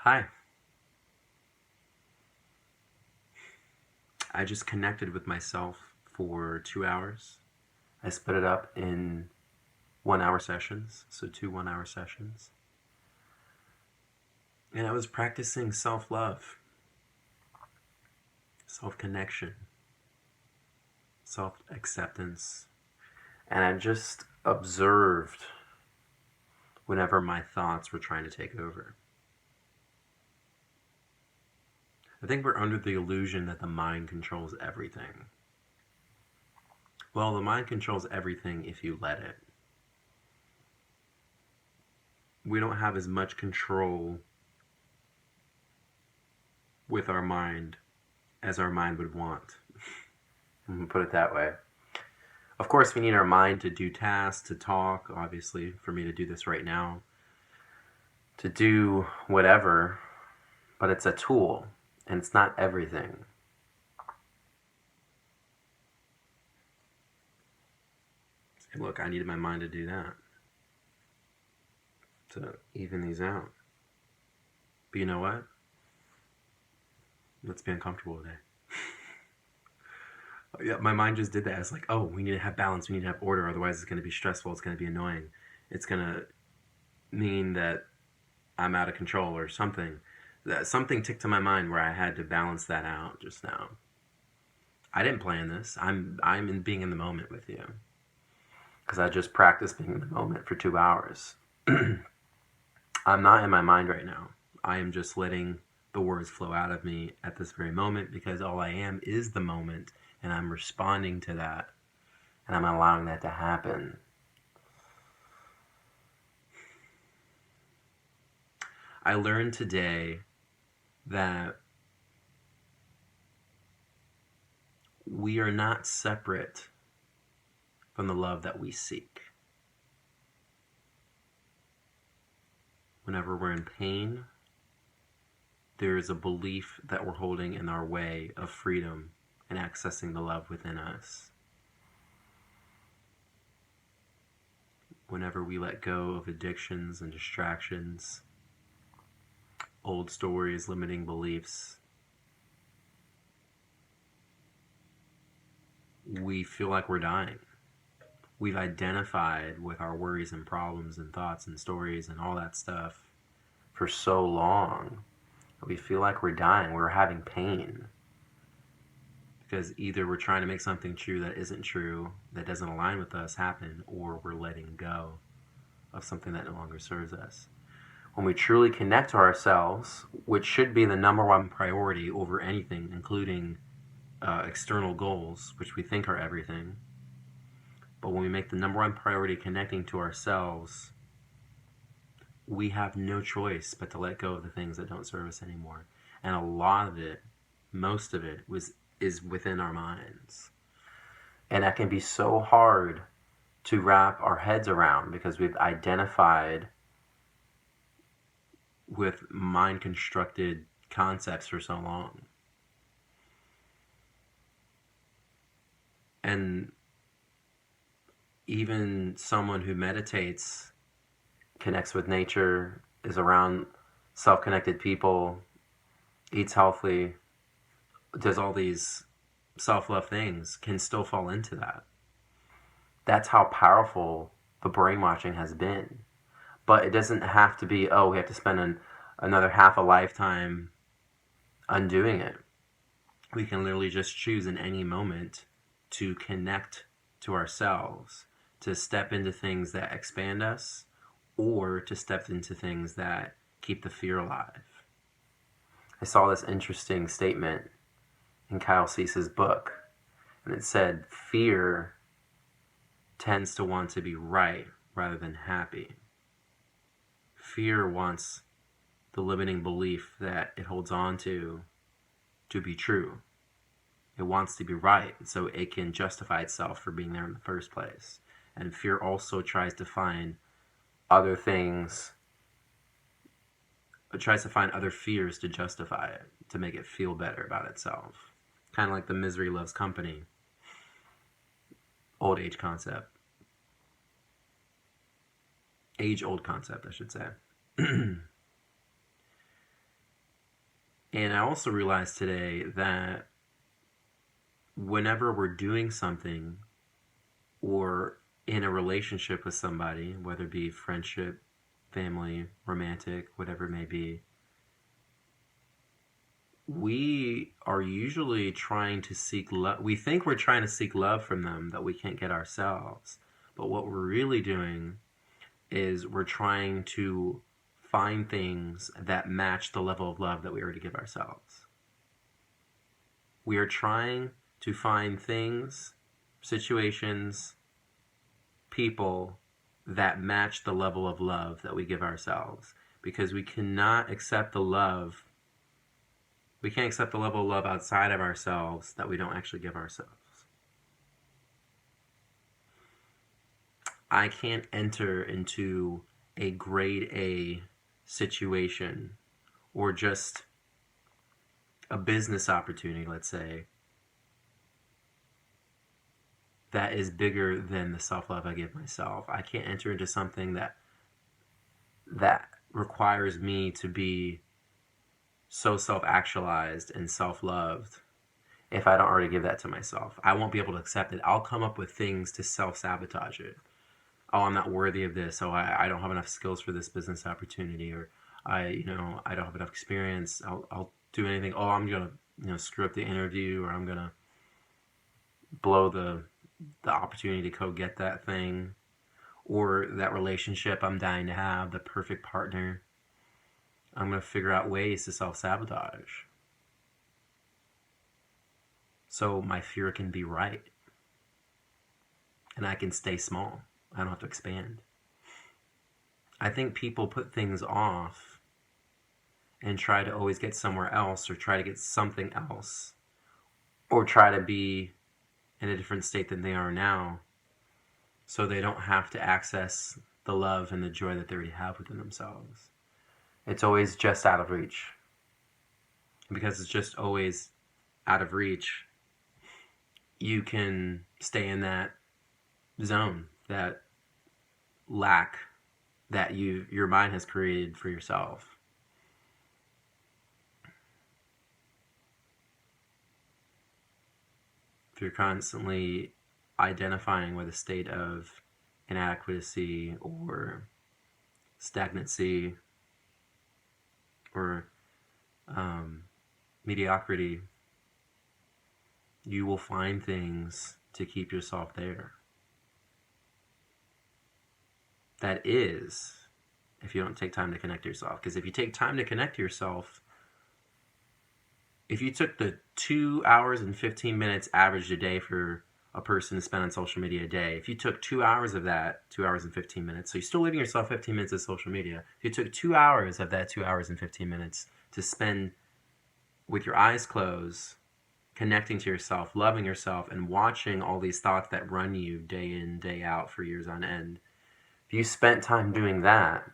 Hi. I just connected with myself for 2 hours. I split it up in 1 hour sessions, so two 1 hour sessions. And I was practicing self love, self connection, self acceptance. And I just observed whenever my thoughts were trying to take over. I think we're under the illusion that the mind controls everything. Well, the mind controls everything if you let it. We don't have as much control with our mind as our mind would want. Put it that way. Of course, we need our mind to do tasks, to talk, obviously, for me to do this right now, to do whatever, but it's a tool, and it's not everything. And look, I needed my mind to do that, to even these out. But you know what? Let's be uncomfortable today. Yeah, my mind just did that. It's like, oh, we need to have balance, we need to have order, otherwise it's going to be stressful, it's going to be annoying, it's going to mean that I'm out of control or something. Something ticked to my mind where I had to balance that out just now. I didn't plan this. I'm in being in the moment with you because I just practiced being in the moment for 2 hours. I'm not in my mind right now. I am just letting the words flow out of me at this very moment because all I am is the moment, and I'm responding to that, and I'm allowing that to happen. I learned today that we are not separate from the love that we seek. Whenever we're in pain, there is a belief that we're holding in our way of freedom and accessing the love within us. Whenever we let go of addictions and distractions, old stories, limiting beliefs, we feel like we're dying. We've identified with our worries and problems and thoughts and stories and all that stuff for so long. We feel like we're dying. We're having pain. Because either we're trying to make something true that isn't true, that doesn't align with us, happen, or we're letting go of something that no longer serves us. When we truly connect to ourselves, which should be the number one priority over anything, including external goals, which we think are everything, but when we make the number one priority connecting to ourselves, we have no choice but to let go of the things that don't serve us anymore. And a lot of it, most of it, is within our minds. And that can be so hard to wrap our heads around because we've identified with mind constructed concepts for so long. And even someone who meditates, connects with nature, is around self connected people, eats healthy, does all these self love things, can still fall into that. That's how powerful the brainwashing has been. But it doesn't have to be, oh, we have to spend another half a lifetime undoing it. We can literally just choose in any moment to connect to ourselves, to step into things that expand us, or to step into things that keep the fear alive. I saw this interesting statement in Kyle Cease's book, and it said, fear tends to want to be right rather than happy. Fear wants the limiting belief that it holds on to be true. It wants to be right, so it can justify itself for being there in the first place. And fear also tries to find other things, it tries to find other fears to justify it, to make it feel better about itself. Kind of like the misery loves company, old age concept. Age old concept, I should say. And I also realized today that whenever we're doing something or in a relationship with somebody, whether it be friendship, family, romantic, whatever it may be, we are usually trying to seek love. We think we're trying to seek love from them that we can't get ourselves. But what we're really doing is we're trying to find things that match the level of love that we already give ourselves. We are trying to find things, situations, people that match the level of love that we give ourselves, because we cannot accept the love. We can't accept the level of love outside of ourselves that we don't actually give ourselves. I can't enter into a grade A situation or just a business opportunity, let's say, that is bigger than the self-love I give myself. I can't enter into something that requires me to be so self-actualized and self-loved if I don't already give that to myself. I won't be able to accept it. I'll come up with things to self-sabotage it. Oh, I'm not worthy of this. Oh, I don't have enough skills for this business opportunity, or I don't have enough experience. I'll do anything. Oh, I'm gonna screw up the interview, or I'm gonna blow the opportunity to go get that thing, or that relationship I'm dying to have, the perfect partner. I'm gonna figure out ways to self-sabotage so my fear can be right and I can stay small. I don't have to expand. I think people put things off and try to always get somewhere else, or try to get something else, or try to be in a different state than they are now, so they don't have to access the love and the joy that they already have within themselves. It's always just out of reach. Because it's just always out of reach, you can stay in that zone, that lack that your mind has created for yourself. If you're constantly identifying with a state of inadequacy or stagnancy or mediocrity, you will find things to keep yourself there. That is, if you don't take time to connect yourself. Because if you take time to connect yourself, if you took the 2 hours and 15 minutes average a day for a person to spend on social media a day, if you took 2 hours of that, 2 hours and 15 minutes, so you're still leaving yourself 15 minutes of social media. If you took 2 hours of that 2 hours and 15 minutes to spend with your eyes closed, connecting to yourself, loving yourself, and watching all these thoughts that run you day in, day out for years on end, if you spent time doing that,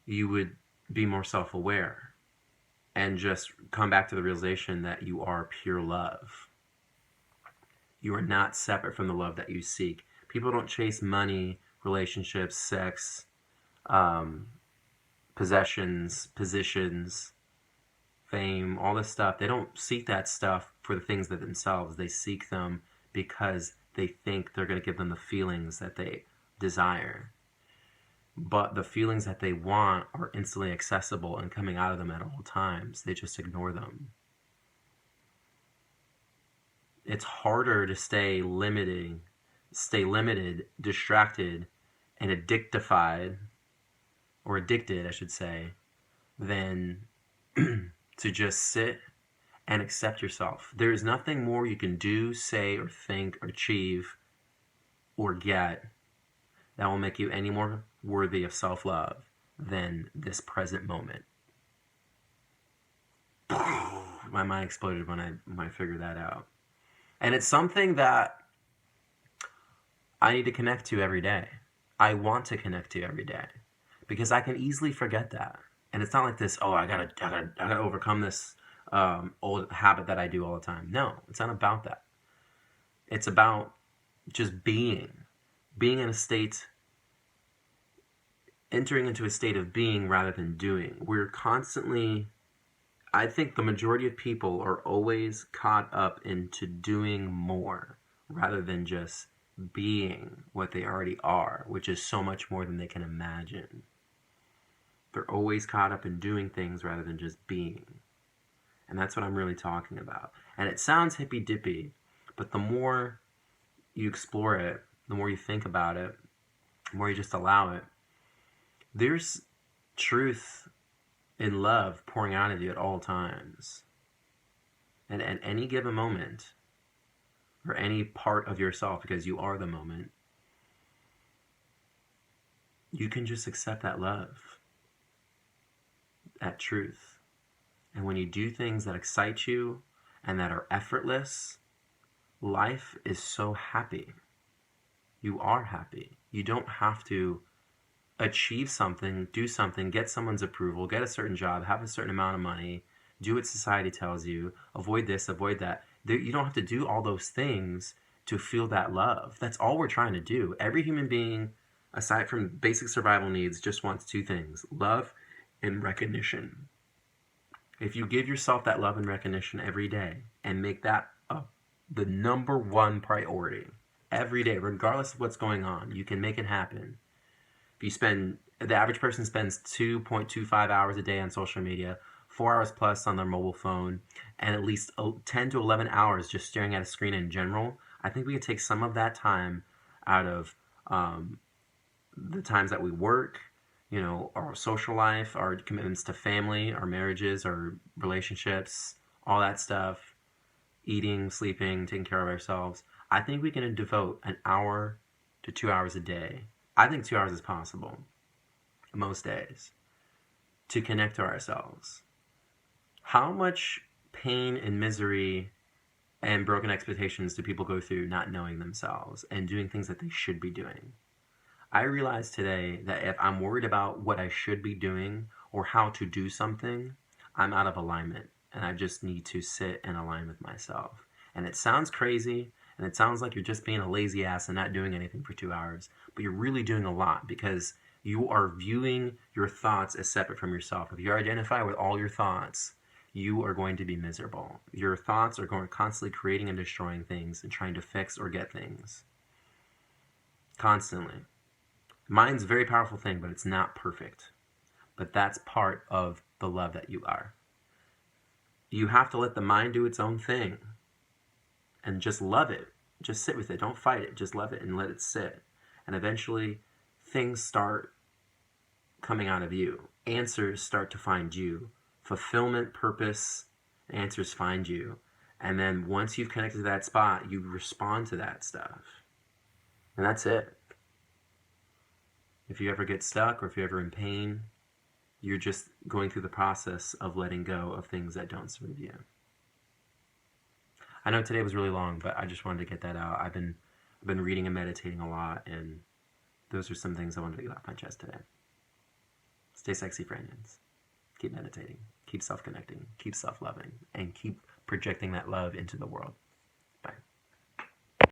you would be more self-aware and just come back to the realization that you are pure love. You are not separate from the love that you seek. People don't chase money, relationships, sex, possessions, positions, fame, all this stuff. They don't seek that stuff for the things that themselves. They seek them because they think they're going to give them the feelings that they desire. But the feelings that they want are instantly accessible and coming out of them at all times. They just ignore them. It's harder to stay limited, distracted, and addicted, I should say, than to just sit and accept yourself. There is nothing more you can do, say, or think, or achieve, or get that will make you any more worthy of self-love than this present moment. My mind exploded when I figured that out. And it's something that I need to connect to every day. I want to connect to every day, because I can easily forget that. And it's not like this, oh, I gotta overcome this old habit that I do all the time. No, it's not about that. It's about just being in a state, entering into a state of being rather than doing. We're constantly I think the majority of people are always caught up into doing more rather than just being what they already are, which is so much more than they can imagine. They're always caught up in doing things rather than just being. And that's what I'm really talking about. And it sounds hippy dippy, but the more you explore it, the more you think about it, the more you just allow it, there's truth in love pouring out of you at all times. And at any given moment, or any part of yourself, because you are the moment, you can just accept that love, that truth. And when you do things that excite you and that are effortless, life is so happy. You are happy. You don't have to achieve something, do something, get someone's approval, get a certain job, have a certain amount of money, do what society tells you, avoid this, avoid that. You don't have to do all those things to feel that love. That's all we're trying to do. Every human being, aside from basic survival needs, just wants two things: love and recognition. If you give yourself that love and recognition every day and make that the number one priority every day, regardless of what's going on, you can make it happen. If you spend, the average person spends 2.25 hours a day on social media, 4 hours plus on their mobile phone, and at least 10 to 11 hours just staring at a screen in general. I think we can take some of that time out of the times that we work, our social life, our commitments to family, our marriages, our relationships, all that stuff, eating, sleeping, taking care of ourselves. I think we can devote an hour to 2 hours a day. I think 2 hours is possible most days to connect to ourselves. How much pain and misery and broken expectations do people go through not knowing themselves and doing things that they should be doing? I realize today that if I'm worried about what I should be doing or how to do something, I'm out of alignment, and I just need to sit and align with myself. And it sounds crazy, and it sounds like you're just being a lazy ass and not doing anything for 2 hours, but you're really doing a lot because you are viewing your thoughts as separate from yourself. If you identify with all your thoughts, you are going to be miserable. Your thoughts are going constantly creating and destroying things and trying to fix or get things. Constantly. Mind's a very powerful thing, but it's not perfect. But that's part of the love that you are. You have to let the mind do its own thing and just love it. Just sit with it. Don't fight it. Just love it and let it sit. And eventually things start coming out of you. Answers start to find you. Fulfillment, purpose, answers find you. And then once you've connected to that spot, you respond to that stuff. And that's it. If you ever get stuck or if you're ever in pain, you're just going through the process of letting go of things that don't serve you. I know today was really long, but I just wanted to get that out. I've been reading and meditating a lot, and those are some things I wanted to get off my chest today. Stay sexy, friends. Keep meditating. Keep self-connecting. Keep self-loving. And keep projecting that love into the world.